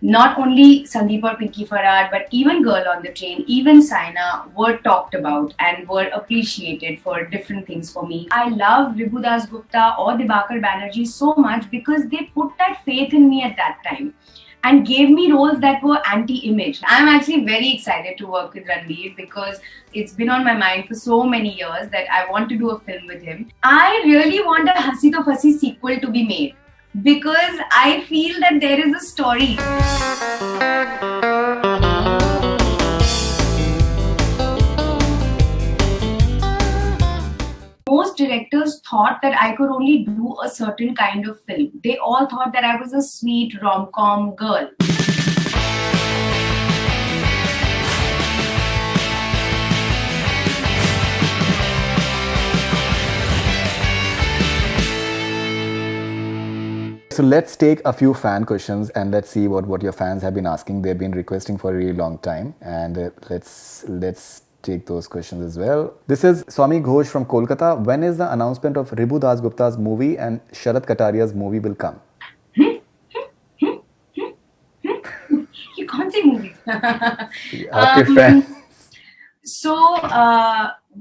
Not only Sandeep or Pinky Farad, but even Girl on the Train, even Saina were talked about and were appreciated for different things for me. I love Vibhu Das Gupta or Dibakar Banerjee so much because they put that faith in me at that time and gave me roles that were anti-image. I'm actually very excited to work with Ranbir because it's been on my mind for so many years that I want to do a film with him. I really want a Hasi To Fasi sequel to be made because I feel that there is a story. Most directors thought that I could only do a certain kind of film. They all thought that I was a sweet rom-com girl. So let's take a few fan questions and let's see what your fans have been asking. They've been requesting for a really long time, and let's take those questions as well. This is Swami Ghosh from Kolkata. When is the announcement of Ribhu Das Gupta's movie and Sharat Kataria's movie will come? You can't say movies. आपके fan. सो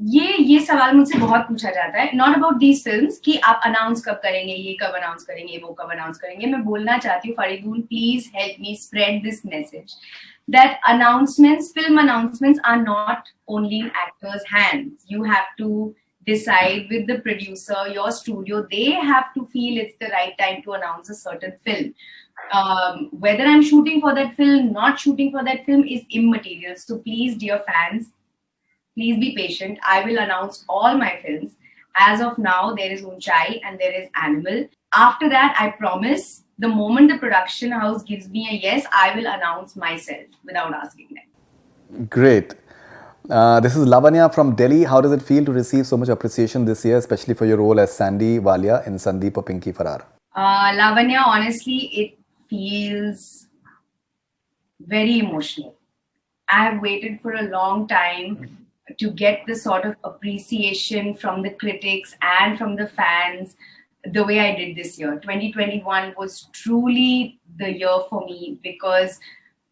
ये सवाल मुझसे बहुत पूछा जाता है. Not about these films कि आप अनाउंस कब करेंगे, ये कब अनाउंस करेंगे, वो कब अनाउंस करेंगे. मैं बोलना चाहती हूँ Faridoon, please help me spread this message that announcements, film announcements are not only in actors' hands. You have to decide with the producer, your studio, they have to feel it's the right time to announce a certain film. Whether I'm shooting for that film, not shooting for that film is immaterial. So please, dear fans, please be patient. I will announce all my films. As of now, there is Unchai and there is Animal. After that, I promise, the moment the production house gives me a yes, I will announce myself without asking them. Great. This is Lavanya from Delhi. How does it feel to receive so much appreciation this year, especially for your role as Sandy Walia in Sandeep or Pinky Farrar? Lavanya, honestly, it feels very emotional. I have waited for a long time to get the sort of appreciation from the critics and from the fans the way I did this year. 2021 was truly the year for me because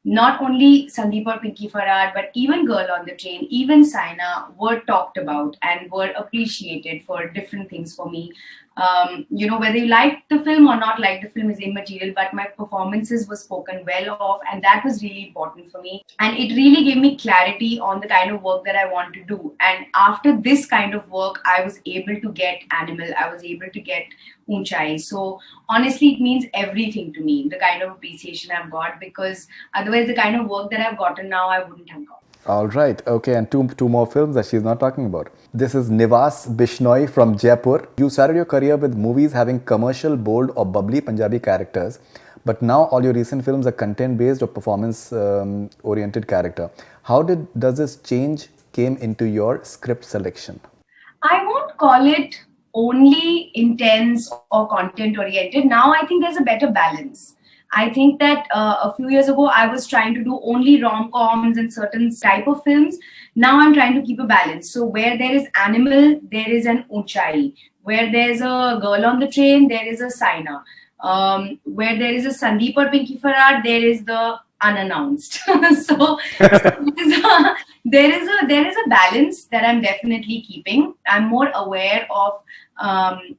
not only Sandeep or Pinky Farad, but even Girl on the Train, even Saina were talked about and were appreciated for different things for me. Whether you liked the film or not like the film is immaterial, but my performances were spoken well of, and that was really important for me. And it really gave me clarity on the kind of work that I want to do. And after this kind of work, I was able to get Animal, I was able to get Unchai. So honestly, it means everything to me, the kind of appreciation I've got, because otherwise the kind of work that I've gotten now, I wouldn't have got. All right. Okay, and two more films that she's not talking about. This is Nivas Bishnoi from Jaipur. You started your career with movies having commercial, bold or bubbly Punjabi characters, but now all your recent films are content-based or performance-oriented character. How does this change came into your script selection? I won't call it only intense or content-oriented. Now I think there's a better balance. I think that a few years ago, I was trying to do only rom-coms and certain type of films. Now I'm trying to keep a balance. So where there is Animal, there is an Unchai. Where there's a Girl on the Train, there is a Saina. Where there is a Sandeep or Pinky Farad, there is the unannounced. So there is a balance that I'm definitely keeping. I'm more aware of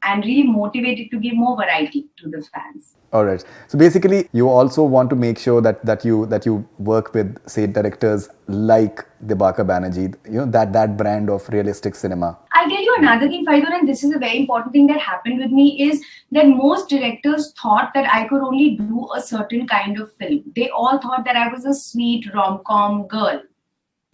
and really motivated to give more variety to the fans. All right. So basically, you also want to make sure that you work with, say, directors like Dibakar Banerjee, that brand of realistic cinema. I'll tell you another thing, Faridun, and this is a very important thing that happened with me, is that most directors thought that I could only do a certain kind of film. They all thought that I was a sweet rom-com girl.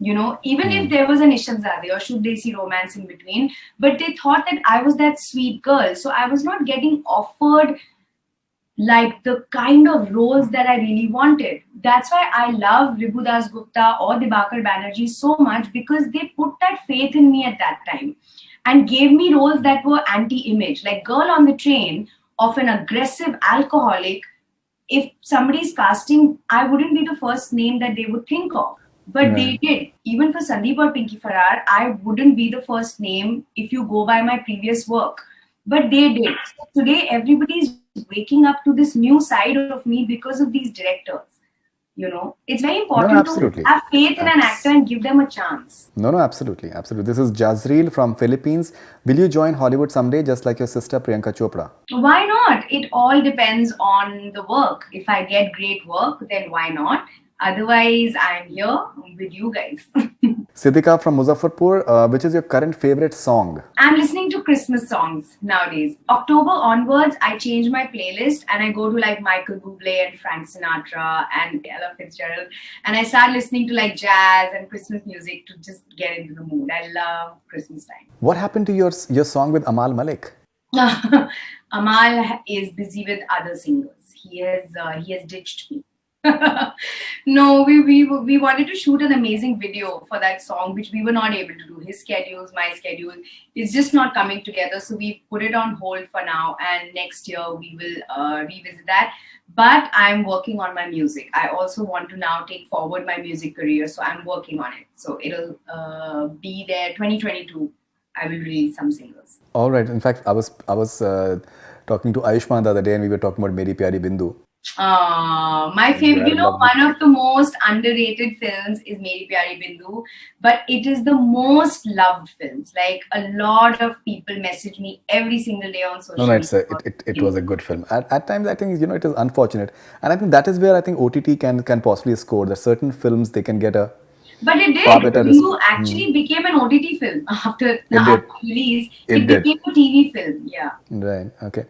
Even if there was an Ishaqzade or Should They See Romance in between, but they thought that I was that sweet girl. So I was not getting offered like the kind of roles that I really wanted. That's why I love Ribhu Das Gupta or Dibakar Banerjee so much, because they put that faith in me at that time and gave me roles that were anti-image. Like Girl on the Train, of an aggressive alcoholic, if somebody's casting, I wouldn't be the first name that they would think of. But they did. Even for Sandeep or Pinky Farrar, I wouldn't be the first name if you go by my previous work. But they did. So today, everybody's waking up to this new side of me because of these directors. It's very No, no, important to absolutely. have faith in an actor and give them a chance. No, no, absolutely, absolutely. This is Jazreel from Philippines. Will you join Hollywood someday, just like your sister Priyanka Chopra? Why not? It all depends on the work. If I get great work, then why not? Otherwise, I'm here with you guys. Siddhika from Muzaffarpur, which is your current favorite song? I'm listening to Christmas songs nowadays. October onwards, I change my playlist and I go to like Michael Bublé and Frank Sinatra and Ella Fitzgerald, and I start listening to like jazz and Christmas music to just get into the mood. I love Christmas time. What happened to your song with Amal Malik? Amal is busy with other singers. He has ditched me. No, we wanted to shoot an amazing video for that song, which we were not able to do. His schedules, my schedule, is just not coming together. So we put it on hold for now, and next year we will revisit that. But I'm working on my music. I also want to now take forward my music career, so I'm working on it. So it'll be there 2022. I will release some singles. All right. In fact, I was talking to Ayushman the other day, and we were talking about Meri Pyari Bindu. My favorite, one of the most underrated films is Meri Pyari Bindu, but it is the most loved films. Like, a lot of people message me every single day on social No, media. it was a good film. At times, I think it is unfortunate, and I think that is where I think OTT can possibly score. That certain films they can get a But it far did. better Bindu actually became an OTT film after release. It did. became a TV film. Yeah. Right. Okay.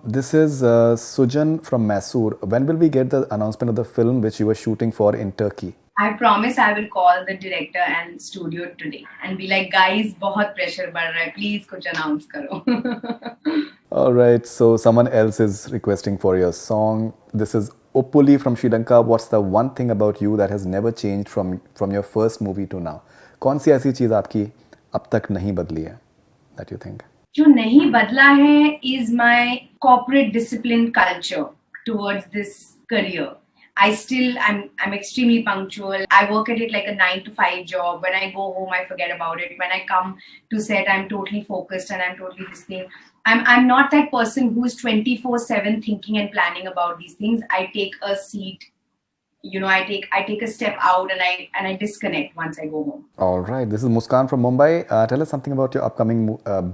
This is Sujan from Mysore. When will we get the announcement of the film which you were shooting for in Turkey? I promise I will call the director and studio today and be like, guys, बहुत pressure बढ़ रहा है, please कुछ announce करो. All right, so someone else is requesting for your song. This is Opuli from Sri Lanka. What's the one thing about you that has never changed from your first movie to now? कौन सी ऐसी चीज आपकी अब तक नहीं बदली है that you think? जो नहीं बदला है is my corporate discipline culture towards this career. I'm extremely punctual. I work at it like a 9 to 5 job. When I go home, I forget about it. When I come to set, I'm totally focused and I'm totally listening. I'm not that person who's 24/7 thinking and planning about these things. I take a seat. I take a step out and I disconnect once I go home. All right, this is Muskan from Mumbai. Tell us something about your upcoming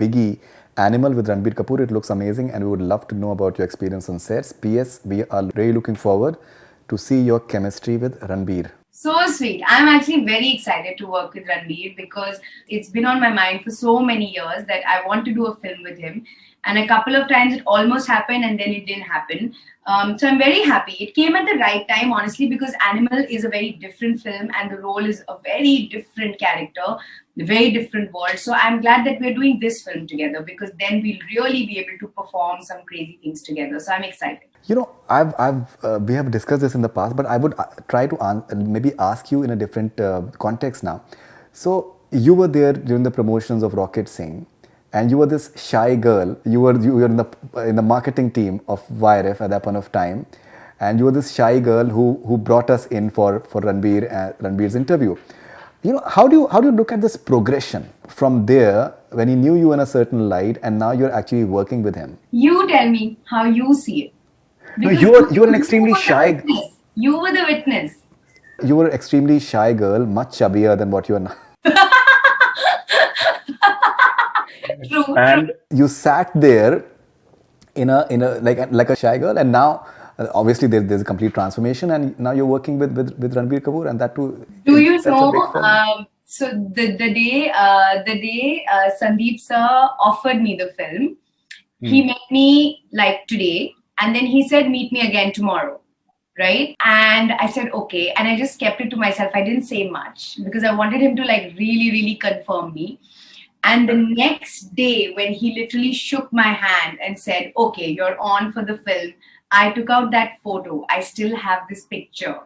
biggie, Animal with Ranbir Kapoor. It looks amazing, and we would love to know about your experience on sets. P.S. We are really looking forward to see your chemistry with Ranbir. So sweet. I'm actually very excited to work with Ranbir because it's been on my mind for so many years that I want to do a film with him. And a couple of times it almost happened and then it didn't happen. So I'm very happy. It came at the right time, honestly, because Animal is a very different film and the role is a very different character, a very different world. So I'm glad that we're doing this film together because then we'll really be able to perform some crazy things together. So I'm excited. We have discussed this in the past, but I would try to maybe ask you in a different context now. So you were there during the promotions of Rocket Singh, and you were this shy girl. You were in the marketing team of YRF at that point of time, and you were this shy girl who brought us in for Ranbir's interview. How do you look at this progression from there when he knew you in a certain light, and now you're actually working with him? You tell me how you see it. No, you were an extremely shy. You were the witness. You were an extremely shy girl, much chubbier than what you are now. True. And you sat there in a like a shy girl, and now obviously there's a complete transformation, and now you're working with Ranbir Kapoor, and that too. Do you know? So the day Sandeep sir offered me the film, he met me like today. And then he said, meet me again tomorrow, right? And I said, okay. And I just kept it to myself. I didn't say much because I wanted him to like really, really confirm me. And the next day when he literally shook my hand and said, okay, you're on for the film, I took out that photo. I still have this picture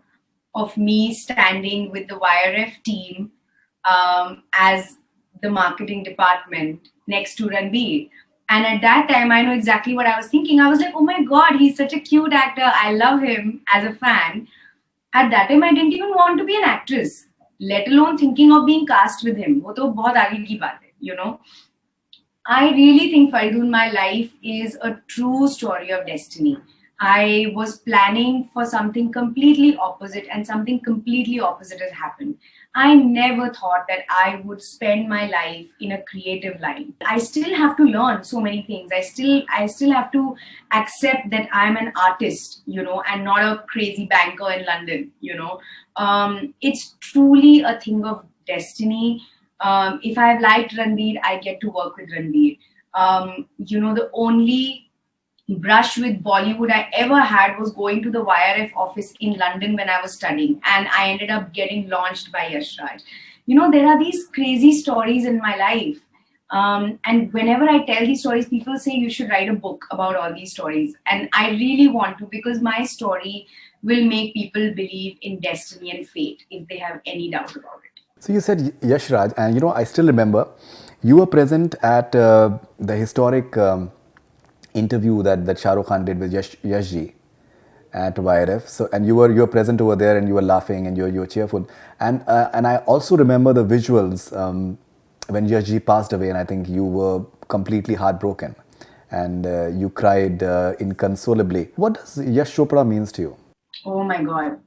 of me standing with the YRF team as the marketing department next to Ranbir. And at that time, I know exactly what I was thinking. I was like, oh my God, he's such a cute actor. I love him as a fan. At that time, I didn't even want to be an actress, let alone thinking of being cast with him. वो तो बहुत आगे की बात है, I really think Faridun, my life is a true story of destiny. I was planning for something completely opposite, and something completely opposite has happened. I never thought that I would spend my life in a creative line. I still have to learn so many things. I still have to accept that I'm an artist, and not a crazy banker in London, It's truly a thing of destiny. If I've liked Ranbir, I get to work with Ranbir. The only brush with Bollywood I ever had was going to the YRF office in London when I was studying, and I ended up getting launched by Yash Raj. There are these crazy stories in my life. And whenever I tell these stories, people say you should write a book about all these stories. And I really want to, because my story will make people believe in destiny and fate if they have any doubt about it. So you said Yash Raj, and I still remember you were present at the historic interview that Shah Rukh Khan did with Yash ji at YRF. So, and you were present over there, and you were laughing, and you were cheerful. And I also remember the visuals when Yash ji passed away, and I think you were completely heartbroken, and you cried inconsolably. What does Yash Chopra means to you? Oh my God.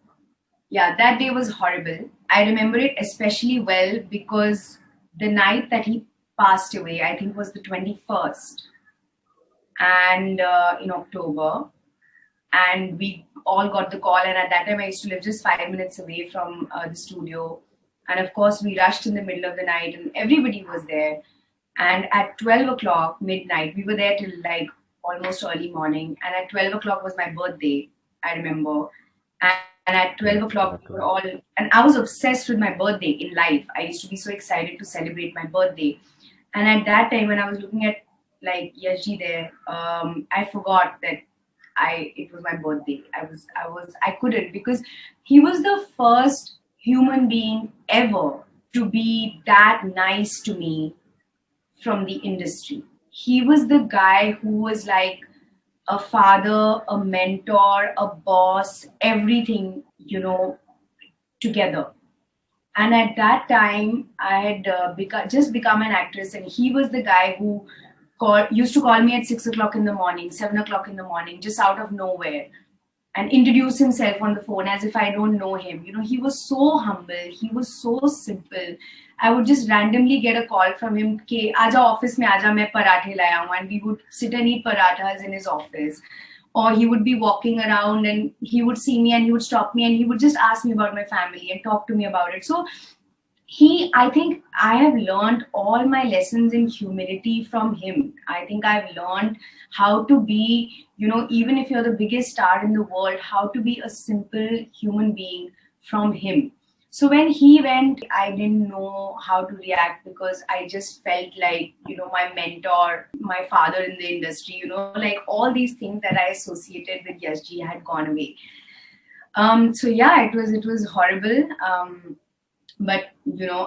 Yeah, that day was horrible. I remember it especially well because the night that he passed away, I think was the 21st, and in October, and we all got the call. And at that time, I used to live just 5 minutes away from the studio, and of course, we rushed in the middle of the night, and everybody was there. And at 12 o'clock, midnight, we were there till like almost early morning. And at 12 o'clock was my birthday, I remember. And at 12 o'clock, we were all, and I was obsessed with my birthday in life. I used to be so excited to celebrate my birthday. And at that time, when I was looking at like Yashi there, I forgot that it was my birthday. I couldn't, because he was the first human being ever to be that nice to me from the industry. He was the guy who was like a father, a mentor, a boss, everything, together. And at that time, I had just become an actress, and he was the guy who used to call me at 6 o'clock in the morning, 7 o'clock in the morning, just out of nowhere, and introduce himself on the phone as if I don't know him. He was so humble. He was so simple. I would just randomly get a call from him, "Ke aaja office mein aaja, main parathe laya hu," and we would sit and eat parathas in his office. Or he would be walking around and he would see me and he would stop me and he would just ask me about my family and talk to me about it. So I think I have learned all my lessons in humility from him. I think I've learned how to be, even if you're the biggest star in the world, how to be a simple human being from him. So when he went, I didn't know how to react, because I just felt like, my mentor, my father in the industry, like all these things that I associated with Yashji had gone away. So yeah, it was horrible. But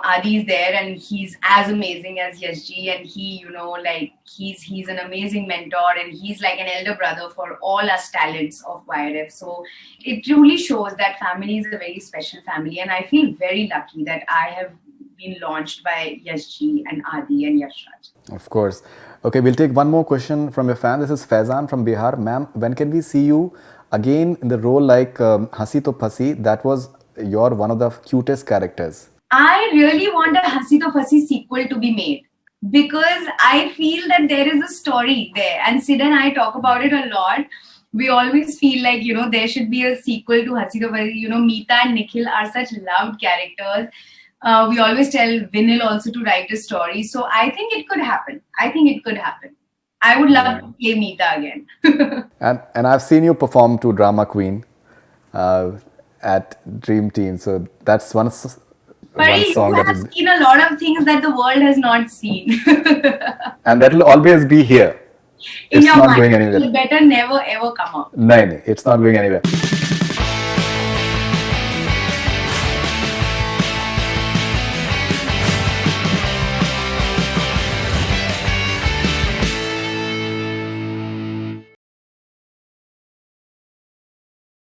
Adi is there and he's as amazing as Yashji, and he, like he's an amazing mentor, and he's like an elder brother for all us talents of YRF. So it truly shows that family is a very special family, and I feel very lucky that I have been launched by Yashji and Adi and Yash Raj. Of course. Okay, we'll take one more question from your fan. This is Faizan from Bihar. Ma'am, when can we see you again in the role like Hasi To Phasi? That was one of the cutest characters. I really want a Hasi To Phasi sequel to be made, because I feel that there is a story there, and Sid and I talk about it a lot. We always feel like, there should be a sequel to Hasi To Phasi. Meeta and Nikhil are such loved characters. We always tell Vinil also to write a story. So I think it could happen. I would love to play Meeta again. And I've seen you perform to Drama Queen at Dream Team. So that's one song You have seen a lot of things that the world has not seen. And that will always be here. In It's your not mind. going anywhere. It better never ever come out. No, it's not going anywhere.